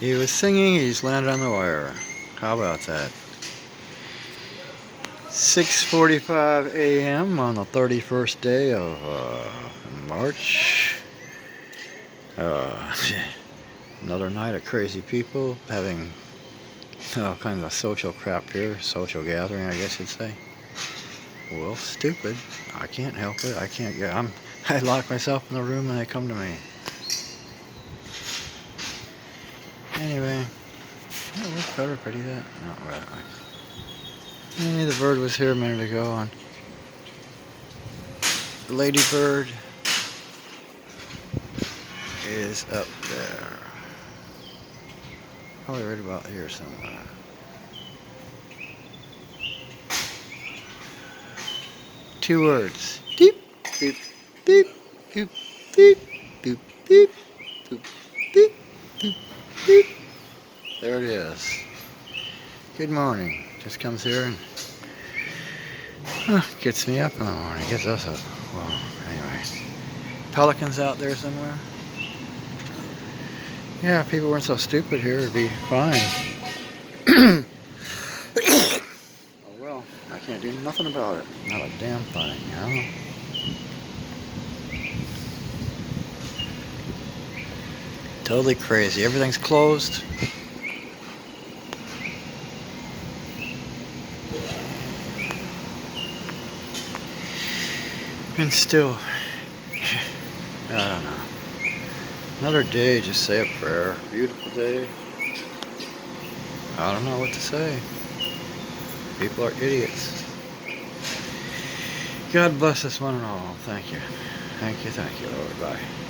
He was singing, he just landed on the wire. How about that? 6:45 a.m. on the 31st day of March. Uh, another night of crazy people having all kinds of social crap here. Social gathering, I guess you'd say. Well, stupid. I can't help it. I can't get. I lock myself in the room and they come to me. Anyway, what's everybody that? Not really. The bird was here a minute ago. And Ladybird is up there. Probably right about here somewhere. Two words. Deep, deep, deep, deep, deep, deep, deep, deep, deep, deep, deep. There it is. Good morning. Just comes here and gets me up in the morning. Gets us up. Well, anyway. Pelicans out there somewhere. Yeah, if people weren't so stupid here, it'd be fine. Oh well, I can't do nothing about it. Not a damn thing, you know? Totally crazy. Everything's closed. And still, I don't know. Another day, just say a prayer. Beautiful day. I don't know what to say. People are idiots. God bless us one and all. Thank you. Thank you, Lord. Bye.